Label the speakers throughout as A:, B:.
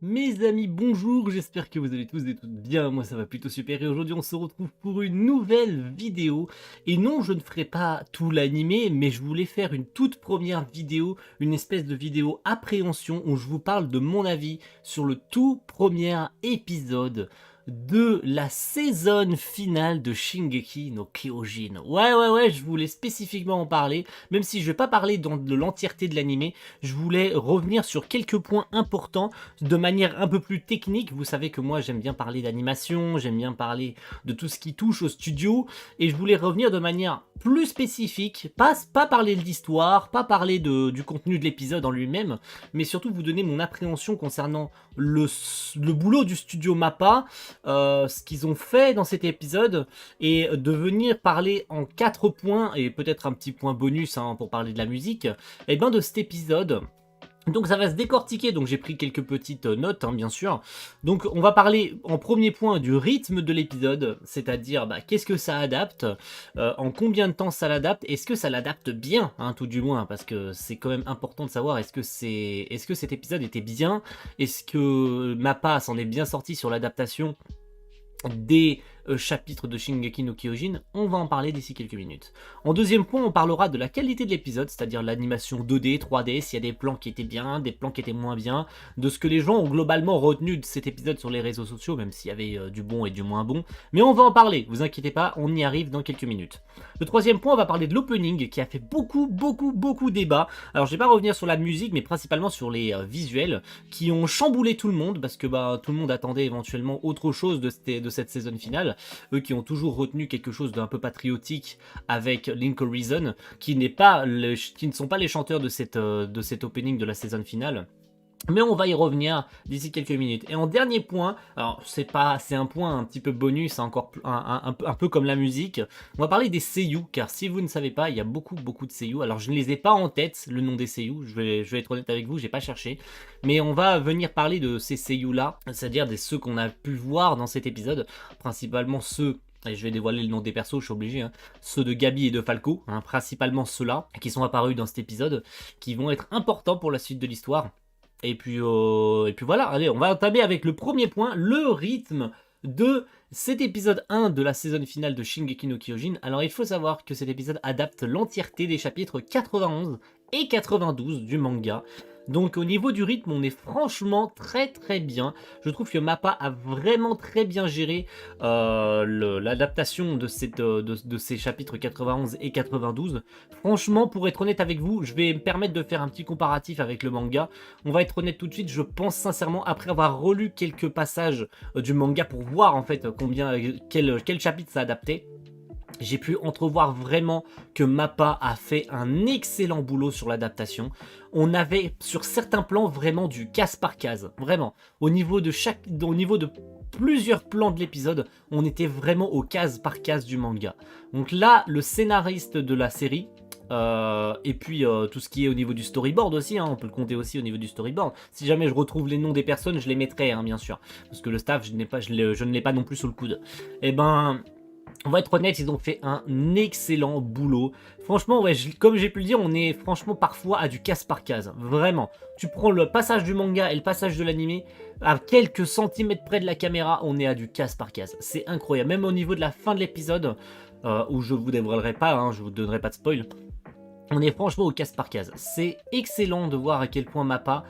A: Mes amis, bonjour, j'espère que vous allez tous et toutes bien, moi ça va plutôt super et aujourd'hui on se retrouve pour une nouvelle vidéo et non je ne ferai pas tout l'animé mais je voulais faire une toute première vidéo, une espèce de vidéo appréhension où je vous parle de mon avis sur le tout premier épisode de la saison finale de Shingeki no Kyojin. Ouais, je voulais spécifiquement en parler, même si je vais pas parler de l'entièreté de l'animé, je voulais revenir sur quelques points importants de manière un peu plus technique. Vous savez que moi j'aime bien parler d'animation, j'aime bien parler de tout ce qui touche au studio, et je voulais revenir de manière plus spécifique, pas parler de l'histoire, pas parler du contenu de l'épisode en lui-même, mais surtout vous donner mon appréhension concernant le boulot du studio MAPPA, ce qu'ils ont fait dans cet épisode, et de venir parler en 4 points, et peut-être un petit point bonus hein, pour parler de la musique, et ben de cet épisode. Donc ça va se décortiquer, donc j'ai pris quelques petites notes hein, bien sûr. Donc on va parler en premier point du rythme de l'épisode, c'est-à-dire qu'est-ce que ça adapte, en combien de temps ça l'adapte, est-ce que ça l'adapte bien, hein, tout du moins, parce que c'est quand même important de savoir est-ce que cet épisode était bien, est-ce que Mappa s'en est bien sorti sur l'adaptation des chapitres de Shingeki no Kyojin, on va en parler d'ici quelques minutes. En deuxième point, on parlera de la qualité de l'épisode, c'est-à-dire l'animation 2D, 3D, s'il y a des plans qui étaient bien, des plans qui étaient moins bien, de ce que les gens ont globalement retenu de cet épisode sur les réseaux sociaux, même s'il y avait du bon et du moins bon. Mais on va en parler, vous inquiétez pas, on y arrive dans quelques minutes. Le troisième point, on va parler de l'opening, qui a fait beaucoup débat. Alors je vais pas revenir sur la musique, mais principalement sur les visuels, qui ont chamboulé tout le monde, parce que tout le monde attendait éventuellement autre chose de cette saison finale. Eux qui ont toujours retenu quelque chose d'un peu patriotique avec Link Horizon, qui ne sont pas les chanteurs de cet opening de la saison finale. Mais on va y revenir d'ici quelques minutes. Et en dernier point, alors c'est un point un petit peu bonus, encore un peu comme la musique. On va parler des seiyuu, car si vous ne savez pas, il y a beaucoup de seiyuu. Alors je ne les ai pas en tête, le nom des seiyuu, je vais être honnête avec vous, j'ai pas cherché. Mais on va venir parler de ces seiyuu là, c'est-à-dire ceux qu'on a pu voir dans cet épisode, principalement ceux. Et je vais dévoiler le nom des persos, je suis obligé. Hein. Ceux de Gabi et de Falco, hein, principalement ceux-là, qui sont apparus dans cet épisode, qui vont être importants pour la suite de l'histoire. Et puis voilà, allez, on va entamer avec le premier point, le rythme de cet épisode 1 de la saison finale de Shingeki no Kyojin. Alors il faut savoir que cet épisode adapte l'entièreté des chapitres 91 et 92 du manga. Donc au niveau du rythme, on est franchement très bien. Je trouve que Mappa a vraiment très bien géré l'adaptation de ces chapitres 91 et 92. Franchement, pour être honnête avec vous, je vais me permettre de faire un petit comparatif avec le manga. On va être honnête tout de suite, je pense sincèrement, après avoir relu quelques passages du manga pour voir en fait quel chapitre ça adaptait, j'ai pu entrevoir vraiment que Mappa a fait un excellent boulot sur l'adaptation. On avait sur certains plans vraiment du case par case, vraiment. Au niveau de plusieurs plans de l'épisode, on était vraiment au case par case du manga. Donc là, le scénariste de la série, et puis tout ce qui est au niveau du storyboard aussi, hein, on peut le compter aussi au niveau du storyboard. Si jamais je retrouve les noms des personnes, je les mettrai, hein, bien sûr. Parce que le staff, je ne l'ai pas non plus sous le coude. Et ben... On va être honnête, ils ont fait un excellent boulot. Franchement, ouais, comme j'ai pu le dire, on est franchement parfois à du case par case. Vraiment. Tu prends le passage du manga et le passage de l'animé, à quelques centimètres près de la caméra, on est à du case par case. C'est incroyable. Même au niveau de la fin de l'épisode, où je vous dévoilerai pas, hein, je vous donnerai pas de spoil, on est franchement au case par case. C'est excellent de voir à quel point Mappa...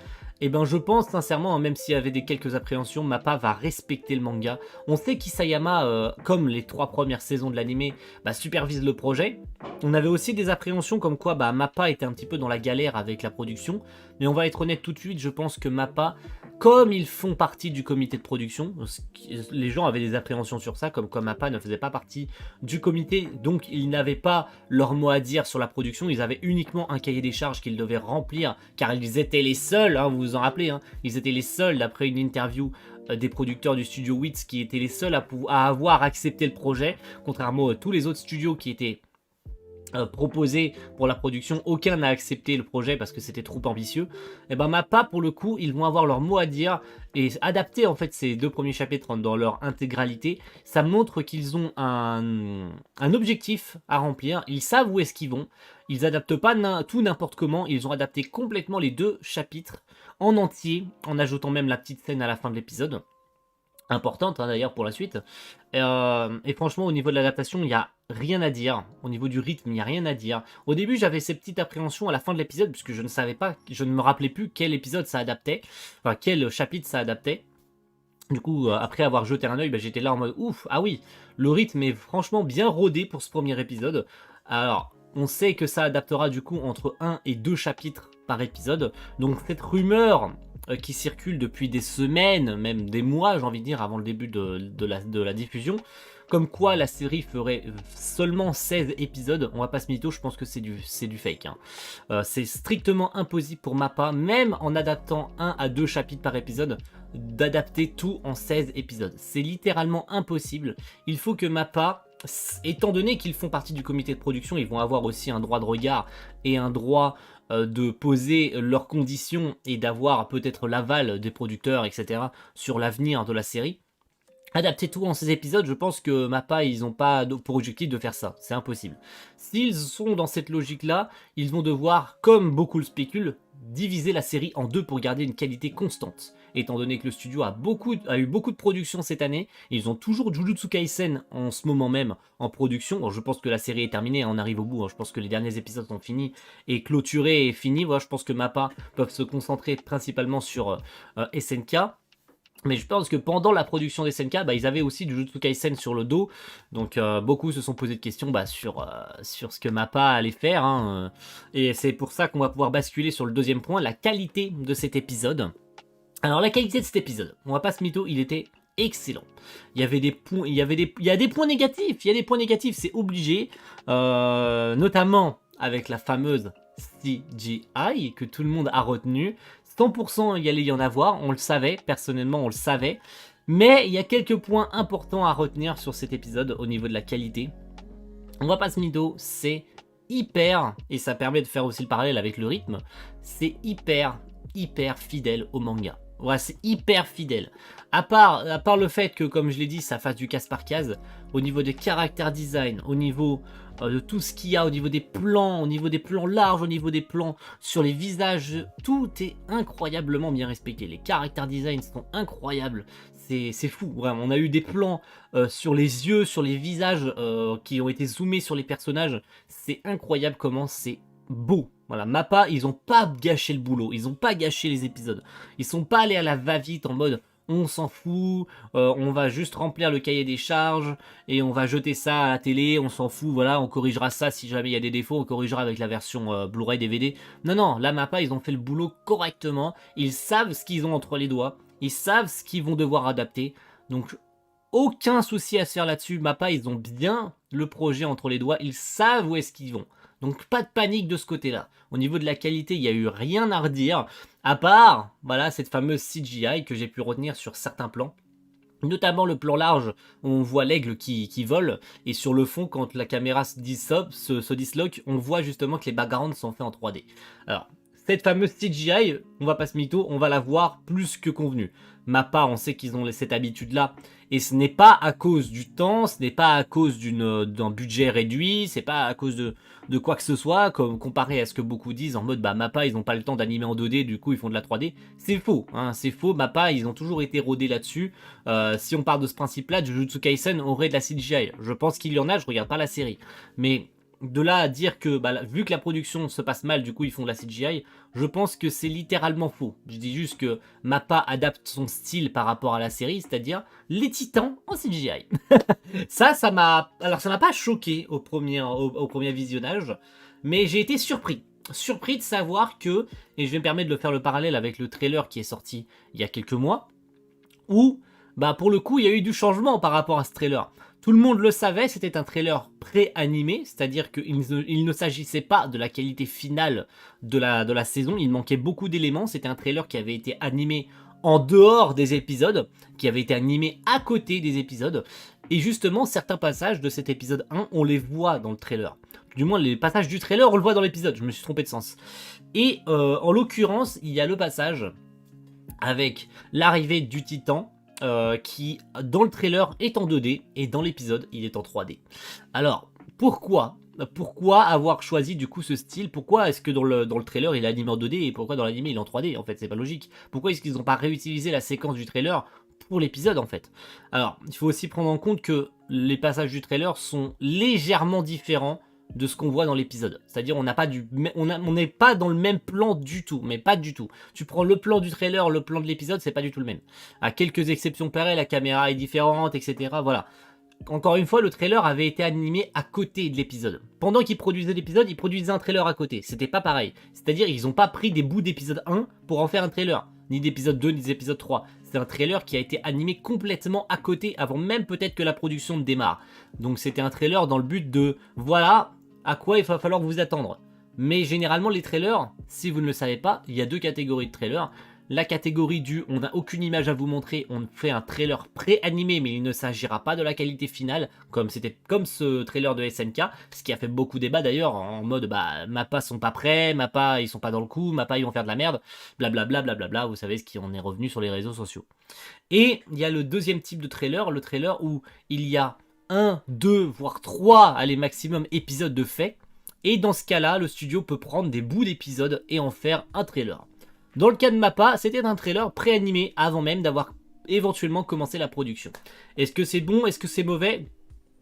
A: Et ben je pense sincèrement, même s'il y avait quelques appréhensions, Mappa va respecter le manga. On sait qu'Isayama, comme les 3 premières saisons de l'anime, supervise le projet. On avait aussi des appréhensions comme quoi Mappa était un petit peu dans la galère avec la production. Mais on va être honnête tout de suite, je pense que Mappa, comme ils font partie du comité de production, les gens avaient des appréhensions sur ça, comme quoi Mappa ne faisait pas partie du comité, donc ils n'avaient pas leur mot à dire sur la production, ils avaient uniquement un cahier des charges qu'ils devaient remplir, car ils étaient les seuls, hein, vous vous en rappelez, hein, ils étaient les seuls, d'après une interview des producteurs du studio Wits, qui étaient les seuls à avoir accepté le projet, contrairement à tous les autres studios qui étaient proposé pour la production, aucun n'a accepté le projet parce que c'était trop ambitieux. Et ben Mappa, pour le coup, ils vont avoir leur mot à dire et adapter en fait ces 2 premiers chapitres dans leur intégralité. Ça montre qu'ils ont un objectif à remplir, ils savent où est-ce qu'ils vont, ils adaptent pas tout n'importe comment, ils ont adapté complètement les 2 chapitres en entier, en ajoutant même la petite scène à la fin de l'épisode. Importante d'ailleurs pour la suite. Et franchement, au niveau de l'adaptation, il n'y a rien à dire. Au niveau du rythme, il n'y a rien à dire. Au début, j'avais ces petites appréhensions à la fin de l'épisode, puisque je ne savais pas, je ne me rappelais plus quel épisode ça adaptait, enfin quel chapitre ça adaptait. Du coup, après avoir jeté un œil, j'étais là en mode ouf, ah oui, le rythme est franchement bien rodé pour ce premier épisode. Alors, on sait que ça adaptera du coup entre 1 et 2 chapitres par épisode. Donc cette rumeur qui circule depuis des semaines, même des mois, j'ai envie de dire, avant le début de la diffusion, comme quoi la série ferait seulement 16 épisodes, on va pas se mytho, je pense que c'est du fake. C'est strictement impossible pour Mappa, même en adaptant 1 à 2 chapitres par épisode, d'adapter tout en 16 épisodes. C'est littéralement impossible. Il faut que Mappa, étant donné qu'ils font partie du comité de production, ils vont avoir aussi un droit de regard et un droit de poser leurs conditions et d'avoir peut-être l'aval des producteurs, etc. sur l'avenir de la série. Adapter tout en 16 épisodes, je pense que Mappa, ils n'ont pas pour objectif de faire ça, c'est impossible. S'ils sont dans cette logique-là, ils vont devoir, comme beaucoup le spéculent, diviser la série en deux pour garder une qualité constante. Étant donné que le studio a eu beaucoup de production cette année, ils ont toujours Jujutsu Kaisen en ce moment même en production. Bon, je pense que la série est terminée, on arrive au bout, je pense que les derniers épisodes sont finis et clôturés et finis. Voilà, je pense que Mappa peuvent se concentrer principalement sur SNK. Mais je pense que pendant la production des SNK, ils avaient aussi du Jujutsu Kaisen sur le dos. Donc beaucoup se sont posé de questions sur ce que Mappa allait faire. Et c'est pour ça qu'on va pouvoir basculer sur le deuxième point, la qualité de cet épisode. Alors la qualité de cet épisode, on va pas se mytho, il était excellent. Il y avait des points, il y a des points négatifs, c'est obligé. Notamment avec la fameuse CGI que tout le monde a retenu. 100% il allait y en avoir, on le savait, personnellement on le savait. Mais il y a quelques points importants à retenir sur cet épisode au niveau de la qualité. On va pas se mytho, c'est hyper, et ça permet de faire aussi le parallèle avec le rythme, c'est hyper fidèle au manga. Ouais, c'est hyper fidèle. À part le fait que, comme je l'ai dit, ça fasse du case par case, au niveau des character design, au niveau de tout ce qu'il y a, au niveau des plans larges, au niveau des plans sur les visages, tout est incroyablement bien respecté. Les character design sont incroyables. C'est fou, vraiment. On a eu des plans sur les yeux, sur les visages qui ont été zoomés sur les personnages. C'est incroyable comment c'est beau. Voilà, Mappa, ils ont pas gâché le boulot, ils ont pas gâché les épisodes. Ils sont pas allés à la va-vite en mode on s'en fout, on va juste remplir le cahier des charges et on va jeter ça à la télé, on s'en fout, voilà, on corrigera ça si jamais il y a des défauts, on corrigera avec la version Blu-ray DVD. Non, là Mappa, ils ont fait le boulot correctement, ils savent ce qu'ils ont entre les doigts, ils savent ce qu'ils vont devoir adapter, donc aucun souci à se faire là-dessus. Mappa, ils ont bien le projet entre les doigts, ils savent où est-ce qu'ils vont. Donc pas de panique de ce côté-là. Au niveau de la qualité, il n'y a eu rien à redire, à part voilà, cette fameuse CGI que j'ai pu retenir sur certains plans. Notamment le plan large où on voit l'aigle qui vole, et sur le fond, quand la caméra se disloque, on voit justement que les backgrounds sont faits en 3D. Alors, cette fameuse CGI, on va pas se mytho, on va la voir plus que convenu. Mappa, on sait qu'ils ont cette habitude-là, et ce n'est pas à cause du temps, ce n'est pas à cause d'un budget réduit, c'est pas à cause de quoi que ce soit, comme comparé à ce que beaucoup disent en mode Mappa, ils n'ont pas le temps d'animer en 2D, du coup ils font de la 3D. C'est faux, c'est faux. Mappa, ils ont toujours été rodés là-dessus. Si on part de ce principe-là, Jujutsu Kaisen aurait de la CGI. Je pense qu'il y en a, je regarde pas la série, mais de là à dire que vu que la production se passe mal, du coup ils font de la CGI, je pense que c'est littéralement faux. Je dis juste que Mappa adapte son style par rapport à la série, c'est-à-dire les titans en CGI. ça m'a... Alors ça m'a pas choqué au premier visionnage, mais j'ai été surpris. Surpris de savoir que, et je vais me permettre de faire le parallèle avec le trailer qui est sorti il y a quelques mois, où pour le coup il y a eu du changement par rapport à ce trailer. Tout le monde le savait, c'était un trailer pré-animé, c'est-à-dire qu'il ne s'agissait pas de la qualité finale de la saison, il manquait beaucoup d'éléments, c'était un trailer qui avait été animé en dehors des épisodes, qui avait été animé à côté des épisodes, et justement certains passages de cet épisode 1, on les voit dans le trailer. Du moins les passages du trailer, on le voit dans l'épisode, je me suis trompé de sens. Et en l'occurrence, il y a le passage avec l'arrivée du Titan, qui dans le trailer est en 2D et dans l'épisode il est en 3D. Alors pourquoi pourquoi avoir choisi du coup ce style? Pourquoi est-ce que dans le trailer il est animé en 2D et pourquoi dans l'anime il est en 3D? En fait, c'est pas logique. Pourquoi est-ce qu'ils n'ont pas réutilisé la séquence du trailer pour l'épisode en fait? Alors, il faut aussi prendre en compte que les passages du trailer sont légèrement différents de ce qu'on voit dans l'épisode. C'est-à-dire on n'est pas dans le même plan du tout, mais pas du tout. Tu prends le plan du trailer, le plan de l'épisode, c'est pas du tout le même. À quelques exceptions près, la caméra est différente, etc. Voilà. Encore une fois, le trailer avait été animé à côté de l'épisode. Pendant qu'ils produisaient l'épisode, ils produisaient un trailer à côté. C'était pas pareil. C'est-à-dire, ils n'ont pas pris des bouts d'épisode 1 pour en faire un trailer. Ni d'épisode 2, ni d'épisode 3. C'est un trailer qui a été animé complètement à côté, avant même peut-être que la production ne démarre. Donc c'était un trailer dans le but de, voilà, à quoi il va falloir vous attendre. Mais généralement, les trailers, si vous ne le savez pas, il y a deux catégories de trailers. La catégorie du on n'a aucune image à vous montrer, on fait un trailer pré-animé mais il ne s'agira pas de la qualité finale, comme ce trailer de SNK, ce qui a fait beaucoup débat d'ailleurs, en mode bah Mappa sont pas prêts, Mappa ils sont pas dans le coup, Mappa ils vont faire de la merde, blablabla, blablabla, vous savez ce qui en est revenu sur les réseaux sociaux. Et il y a le deuxième type de trailer, le trailer où il y a 1, 2, voire 3, allez maximum épisodes de fait, et dans ce cas-là, le studio peut prendre des bouts d'épisodes et en faire un trailer. Dans le cas de Mappa, c'était un trailer pré-animé avant même d'avoir éventuellement commencé la production. Est-ce que c'est bon? Est-ce que c'est mauvais?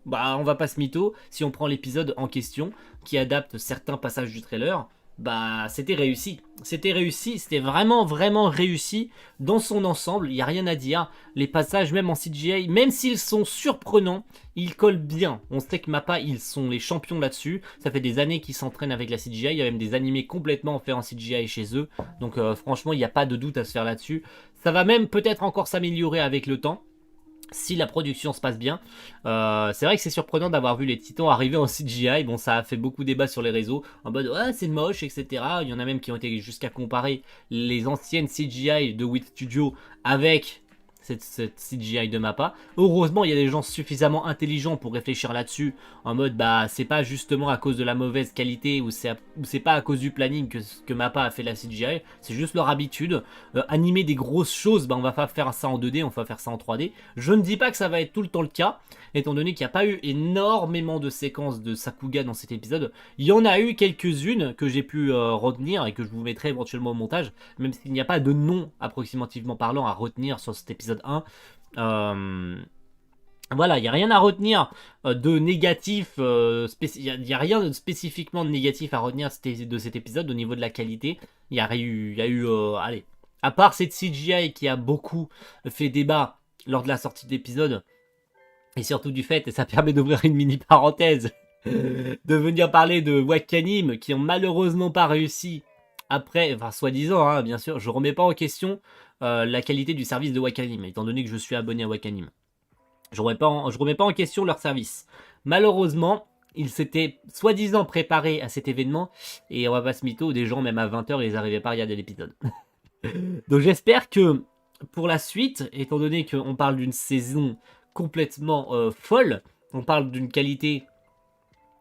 A: Bah, on va pas se mytho. Si on prend l'épisode en question, qui adapte certains passages du trailer, bah, c'était réussi. C'était vraiment, vraiment réussi dans son ensemble. Il n'y a rien à dire. Les passages, même en CGI, même s'ils sont surprenants, ils collent bien. On sait que Mappa, ils sont les champions là-dessus. Ça fait des années qu'ils s'entraînent avec la CGI. Il y a même des animés complètement faits en CGI chez eux. Donc, franchement, il n'y a pas de doute à se faire là-dessus. Ça va même peut-être encore s'améliorer avec le temps, si la production se passe bien. C'est vrai que c'est surprenant d'avoir vu les Titans arriver en CGI. Bon, ça a fait beaucoup débat sur les réseaux en mode ouais, c'est moche, etc. Il y en a même qui ont été jusqu'à comparer les anciennes CGI de Wit Studio avec cette CGI de Mappa. Heureusement, il y a des gens suffisamment intelligents pour réfléchir là-dessus, en mode bah c'est pas justement à cause de la mauvaise qualité ou c'est pas à cause du planning que Mappa a fait la CGI, c'est juste leur habitude. Animer des grosses choses, bah on va pas faire ça en 2D, on va faire ça en 3D. Je ne dis pas que ça va être tout le temps le cas, étant donné qu'il n'y a pas eu énormément de séquences de Sakuga dans cet épisode. Il y en a eu quelques-unes que j'ai pu retenir et que je vous mettrai éventuellement au montage, même s'il n'y a pas de nom approximativement parlant à retenir sur cet épisode 1. Voilà, il n'y a rien à retenir de négatif, il n'y a rien de spécifiquement de négatif à retenir de cet épisode au niveau de la qualité. Il y a eu allez, à part cette CGI qui a beaucoup fait débat lors de la sortie de l'épisode, et surtout du fait, et ça permet d'ouvrir une mini parenthèse, de venir parler de Wakanim qui ont malheureusement pas réussi après, enfin soi-disant, hein, bien sûr, je remets pas en question la qualité du service de Wakanim, étant donné que je suis abonné à Wakanim. Je remets pas en question leur service. Malheureusement, ils s'étaient soi-disant préparés à cet événement, et on va pas se mytho, des gens même à 20h, ils n'arrivaient pas à regarder l'épisode. Donc j'espère que pour la suite, étant donné qu'on parle d'une saison complètement folle, on parle d'une qualité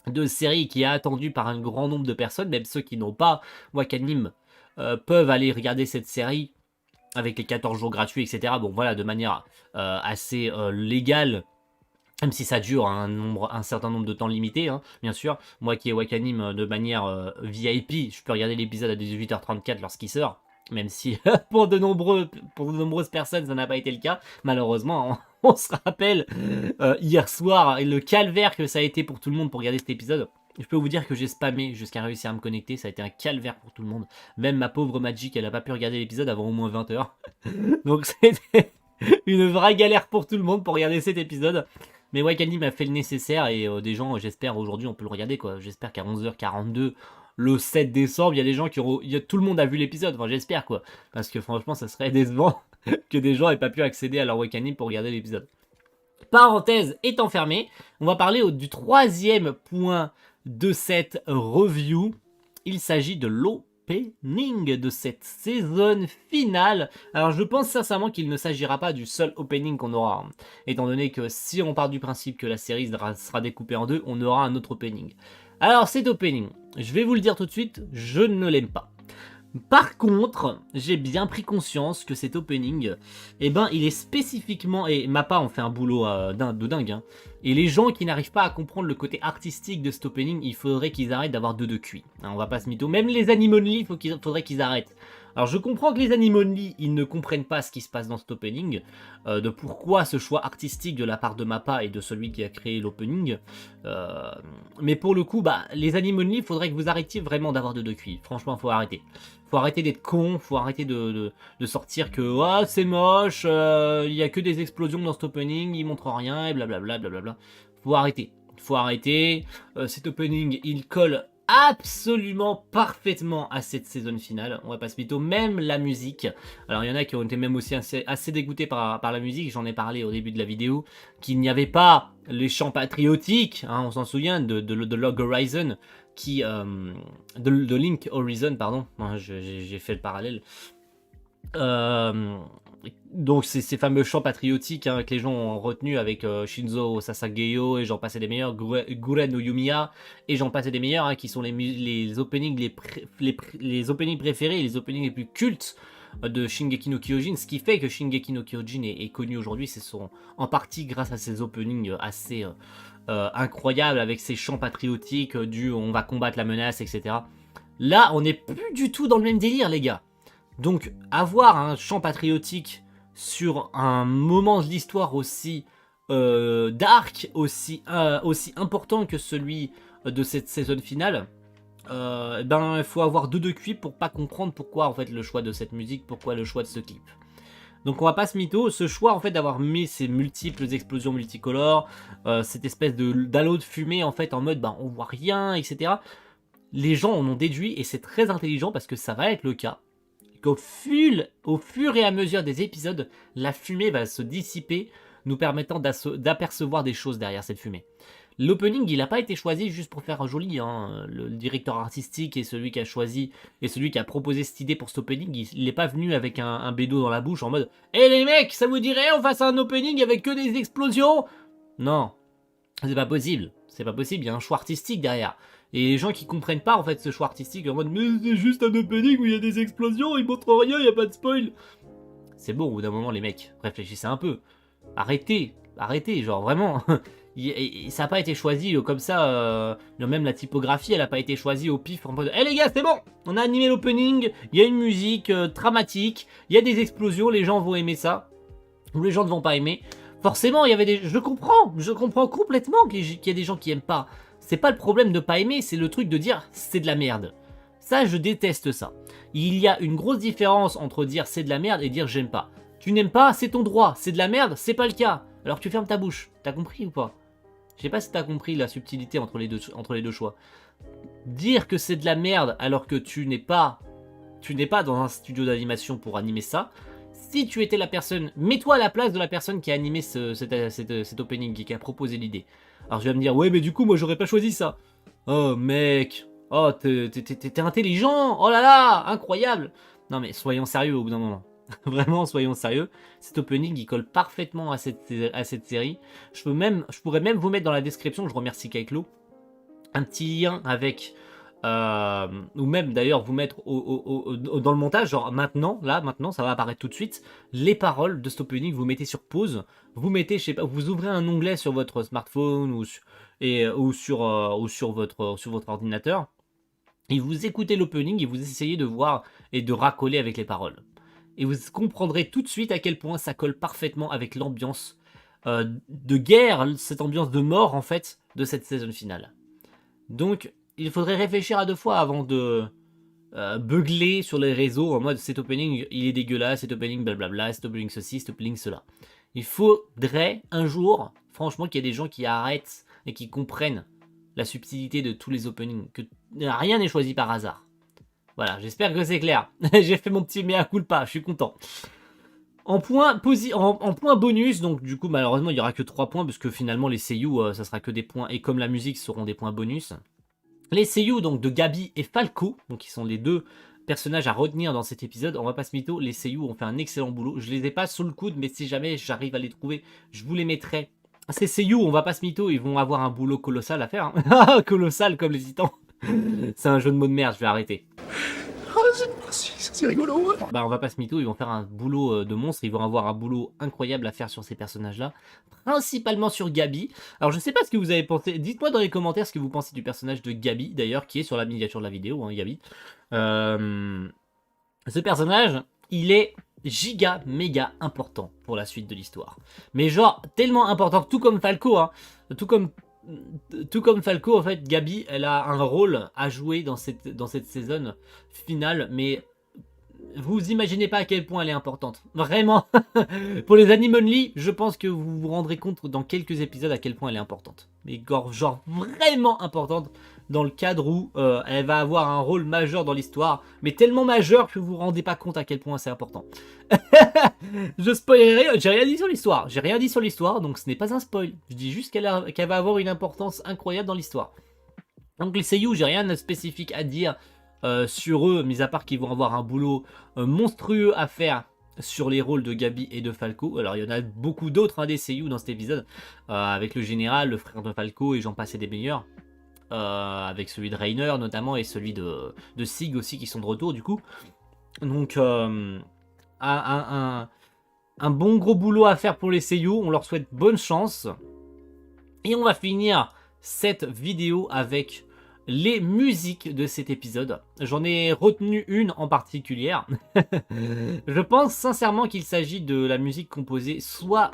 A: de série qui est attendue par un grand nombre de personnes, même ceux qui n'ont pas Wakanim peuvent aller regarder cette série avec les 14 jours gratuits, etc. Bon voilà, de manière assez légale, même si ça dure un certain nombre de temps limité, hein, bien sûr. Moi qui ai Wakanim de manière VIP, je peux regarder l'épisode à 18h34 lorsqu'il sort, même si pour de nombreuses personnes ça n'a pas été le cas, malheureusement. On se rappelle hier soir le calvaire que ça a été pour tout le monde pour regarder cet épisode. Je peux vous dire que j'ai spammé jusqu'à réussir à me connecter, ça a été un calvaire pour tout le monde. Même ma pauvre Magic, elle a pas pu regarder l'épisode avant au moins 20h. Donc c'était une vraie galère pour tout le monde pour regarder cet épisode. Mais Wakanim a fait le nécessaire et des gens, j'espère aujourd'hui on peut le regarder quoi. J'espère qu'à 11h42 le 7 décembre, il y a des gens tout le monde a vu l'épisode, enfin j'espère quoi. Parce que franchement ça serait décevant que des gens aient pas pu accéder à leur Wakanim pour regarder l'épisode. Parenthèse étant fermée, on va parler du troisième point de cette review. Il s'agit de l'opening de cette saison finale. Alors je pense sincèrement qu'il ne s'agira pas du seul opening qu'on aura, étant donné que si on part du principe que la série sera découpée en deux, on aura un autre opening. Alors cet opening, je vais vous le dire tout de suite, je ne l'aime pas. Par contre, j'ai bien pris conscience que cet opening, eh ben, il est spécifiquement, et Mappa en fait un boulot de dingue, hein. Et les gens qui n'arrivent pas à comprendre le côté artistique de cet opening, il faudrait qu'ils arrêtent d'avoir deux de QI. Hein, on va pas se mytho. Même les Anim Only, faudrait qu'ils arrêtent. Alors je comprends que les Anim Only, ils ne comprennent pas ce qui se passe dans cet opening, de pourquoi ce choix artistique de la part de Mappa et de celui qui a créé l'opening. Mais pour le coup, bah, les Anim Only, il faudrait que vous arrêtiez vraiment d'avoir deux de QI. Franchement, faut arrêter. Faut arrêter d'être con, faut arrêter de sortir que ah, c'est moche, il y a que des explosions dans cet opening, il montre rien et blablabla. Blablabla. Faut arrêter. Faut arrêter. Cet opening, il colle absolument parfaitement à cette saison finale. On va pas se mytho, même la musique. Alors il y en a qui ont été même aussi assez dégoûtés par la musique, j'en ai parlé au début de la vidéo, qu'il n'y avait pas les chants patriotiques, hein, on s'en souvient, de Log Horizon, de Link Horizon, pardon, j'ai fait le parallèle. Donc ces fameux chants patriotiques, hein, que les gens ont retenu avec Shinzo Sasageyo et j'en passais des meilleurs, Guren no Yumiya et j'en passais des meilleurs, hein, qui sont les openings les openings préférés, les openings les plus cultes de Shingeki no Kyojin. Ce qui fait que Shingeki no Kyojin est connu aujourd'hui, c'est en partie grâce à ces openings assez incroyables avec ces chants patriotiques du on va combattre la menace, etc. Là, on n'est plus du tout dans le même délire, les gars. Donc, avoir un chant patriotique sur un moment de l'histoire aussi dark, aussi important que celui de cette saison finale, ben il faut avoir deux de QI pour pas comprendre pourquoi en fait le choix de cette musique, pourquoi le choix de ce clip. Donc on va pas se mytho, ce choix en fait d'avoir mis ces multiples explosions multicolores, cette espèce d'halo de fumée en fait en mode ben on voit rien, etc. Les gens en ont déduit et c'est très intelligent parce que ça va être le cas. Qu'au fur et à mesure des épisodes, la fumée va se dissiper, nous permettant d'apercevoir des choses derrière cette fumée. L'opening, il n'a pas été choisi juste pour faire joli, hein. Le directeur artistique et celui qui a choisi et celui qui a proposé cette idée pour cet opening, il n'est pas venu avec un bédo dans la bouche en mode « Eh les mecs, ça vous dirait on fasse un opening avec que des explosions ?» Non, c'est pas possible, c'est pas possible, il y a un choix artistique derrière. Et les gens qui comprennent pas en fait ce choix artistique en mode mais c'est juste un opening où il y a des explosions, ils montrent rien, il y a pas de spoil. C'est bon, au bout d'un moment les mecs, réfléchissez un peu. Arrêtez, genre vraiment. Ça n'a pas été choisi comme ça, même la typographie elle a pas été choisie au pif en mode eh les gars c'est bon, on a animé l'opening, il y a une musique dramatique, il y a des explosions, les gens vont aimer ça, ou les gens ne vont pas aimer. Forcément il y avait des... Je comprends complètement qu'il y a des gens qui aiment pas. C'est pas le problème de pas aimer, c'est le truc de dire c'est de la merde. Ça, je déteste ça. Il y a une grosse différence entre dire c'est de la merde et dire j'aime pas. Tu n'aimes pas, c'est ton droit. C'est de la merde, c'est pas le cas. Alors tu fermes ta bouche. T'as compris ou pas? Je sais pas si t'as compris la subtilité entre les deux choix. Dire que c'est de la merde alors que tu n'es pas dans un studio d'animation pour animer ça. Si tu étais la personne, mets-toi à la place de la personne qui a animé cet opening, qui a proposé l'idée. Alors je vais me dire, ouais mais du coup moi j'aurais pas choisi ça. Oh mec, oh t'es intelligent, oh là là, incroyable. Non mais soyons sérieux au bout d'un moment. Vraiment soyons sérieux. Cet opening il colle parfaitement à cette série. Je pourrais même vous mettre dans la description, je remercie Kaiklo, un petit lien avec... ou même d'ailleurs vous mettre dans le montage, genre maintenant, ça va apparaître tout de suite, les paroles de cet opening, vous mettez sur pause, vous mettez, je sais pas, vous ouvrez un onglet sur votre smartphone ou sur votre ordinateur, et vous écoutez l'opening et vous essayez de voir et de racoler avec les paroles. Et vous comprendrez tout de suite à quel point ça colle parfaitement avec l'ambiance de guerre, cette ambiance de mort en fait, de cette saison finale. Donc, il faudrait réfléchir à deux fois avant de beugler sur les réseaux en mode cet opening il est dégueulasse, cet opening blablabla, cet opening ceci, cet opening cela. Il faudrait un jour, franchement, qu'il y ait des gens qui arrêtent et qui comprennent la subtilité de tous les openings, que rien n'est choisi par hasard. Voilà, j'espère que c'est clair. J'ai fait mon petit mea culpa, je suis content. En point bonus, donc du coup malheureusement il n'y aura que 3 points parce que finalement les seiyuu ça sera que des points et comme la musique seront des points bonus. Les seiyuu donc de Gabi et Falco, donc qui sont les deux personnages à retenir dans cet épisode, on va pas se mytho, les seiyuu ont fait un excellent boulot. Je les ai pas sous le coude mais si jamais j'arrive à les trouver, je vous les mettrai. Ces seiyuu, on va pas se mytho, ils vont avoir un boulot colossal à faire. Hein. Colossal comme les titans. C'est un jeu de mots de merde, je vais arrêter.
B: c'est rigolo.
A: Bah on va pas se mytho, ils vont faire un boulot de monstre, ils vont avoir un boulot incroyable à faire sur ces personnages-là, principalement sur Gabi. Alors je sais pas ce que vous avez pensé, dites-moi dans les commentaires ce que vous pensez du personnage de Gabi, d'ailleurs, qui est sur la miniature de la vidéo, hein, Gabi. Ce personnage, il est giga méga important pour la suite de l'histoire. Mais genre tellement important, tout comme Falco, hein, tout comme Falco, en fait, Gabi, elle a un rôle à jouer dans cette saison finale, mais vous imaginez pas à quel point elle est importante. Vraiment. Pour les anime only, je pense que vous vous rendrez compte dans quelques épisodes à quel point elle est importante. Mais genre vraiment importante dans le cadre où elle va avoir un rôle majeur dans l'histoire, mais tellement majeur que vous vous rendez pas compte à quel point c'est important. Je spoilerai rien, j'ai rien dit sur l'histoire. J'ai rien dit sur l'histoire, donc ce n'est pas un spoil. Je dis juste qu'elle va avoir une importance incroyable dans l'histoire. Donc les seiyuu, j'ai rien de spécifique à dire sur eux, mis à part qu'ils vont avoir un boulot monstrueux à faire sur les rôles de Gabi et de Falco. Alors il y en a beaucoup d'autres, hein, des seiyuu dans cet épisode, avec le général, le frère de Falco et j'en passe des meilleurs. Avec celui de Reiner notamment et celui de Sig aussi qui sont de retour du coup. Donc un bon gros boulot à faire pour les seiyuu, on leur souhaite bonne chance. Et on va finir cette vidéo avec les musiques de cet épisode. J'en ai retenu une en particulier. Je pense sincèrement qu'il s'agit de la musique composée soit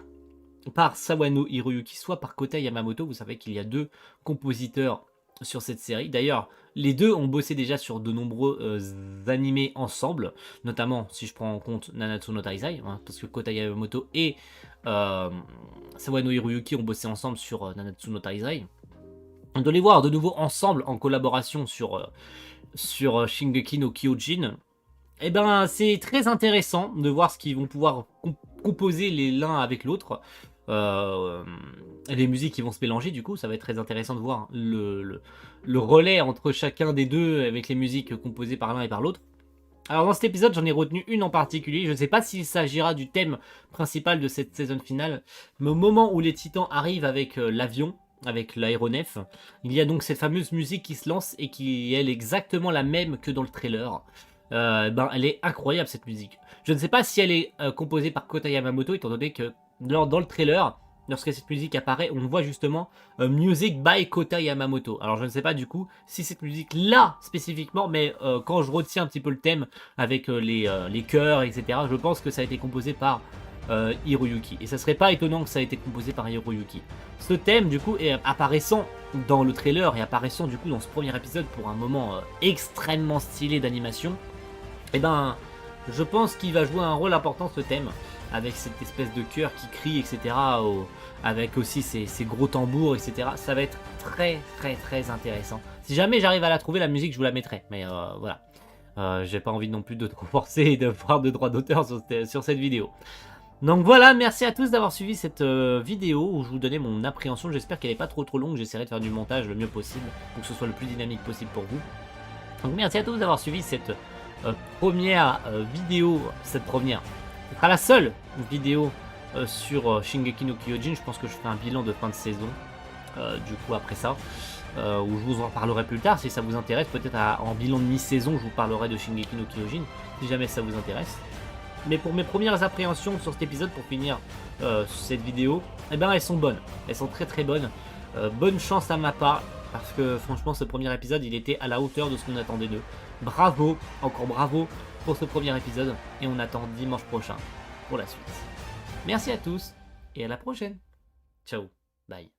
A: par Sawano Hiroyuki, soit par Kota Yamamoto. Vous savez qu'il y a deux compositeurs sur cette série. D'ailleurs, les deux ont bossé déjà sur de nombreux animés ensemble, notamment si je prends en compte Nanatsu no Taizai, hein, parce que Kota Yamamoto et Sawano Hiroyuki ont bossé ensemble sur Nanatsu no Taizai. De les voir de nouveau ensemble en collaboration sur Shingeki no Kyojin, eh ben, c'est très intéressant de voir ce qu'ils vont pouvoir composer l'un avec l'autre. Les musiques qui vont se mélanger, du coup, ça va être très intéressant de voir le relais entre chacun des deux avec les musiques composées par l'un et par l'autre. Alors dans cet épisode, j'en ai retenu une en particulier. Je ne sais pas s'il s'agira du thème principal de cette saison finale, mais au moment où les titans arrivent avec l'avion, avec l'aéronef, il y a donc cette fameuse musique qui se lance et qui est exactement la même que dans le trailer. Elle est incroyable cette musique. Je ne sais pas si elle est composée par Kota Yamamoto, étant donné que dans le trailer, lorsque cette musique apparaît, on voit justement Music by Kota Yamamoto. Alors je ne sais pas du coup si cette musique là spécifiquement, mais quand je retiens un petit peu le thème avec les chœurs, etc., je pense que ça a été composé par Hiroyuki. Et ça serait pas étonnant que ça ait été composé par Hiroyuki. Ce thème du coup est apparaissant dans le trailer et apparaissant du coup dans ce premier épisode pour un moment extrêmement stylé d'animation. Et ben je pense qu'il va jouer un rôle important ce thème, avec cette espèce de chœur qui crie, etc. Avec aussi ces gros tambours, etc. Ça va être très très très intéressant. Si jamais j'arrive à la trouver, la musique, je vous la mettrai. Mais voilà. J'ai pas envie non plus de trop forcer et de voir de droit d'auteur sur cette vidéo. Donc voilà, merci à tous d'avoir suivi cette vidéo où je vous donnais mon appréhension. J'espère qu'elle n'est pas trop longue. J'essaierai de faire du montage le mieux possible pour que ce soit le plus dynamique possible pour vous. Donc merci à tous d'avoir suivi cette première vidéo. Cette première, ce sera la seule vidéo sur Shingeki no Kyojin. Je pense que je ferai un bilan de fin de saison du coup après ça, où je vous en parlerai plus tard si ça vous intéresse. Peut-être en bilan de mi-saison je vous parlerai de Shingeki no Kyojin si jamais ça vous intéresse. Mais pour mes premières appréhensions sur cet épisode, pour finir cette vidéo, eh ben elles sont bonnes, elles sont très très bonnes. Bonne chance à ma part, parce que franchement ce premier épisode il était à la hauteur de ce qu'on attendait d'eux. Bravo, encore bravo pour ce premier épisode, et on attend dimanche prochain pour la suite. Merci à tous, et à la prochaine. Ciao, bye.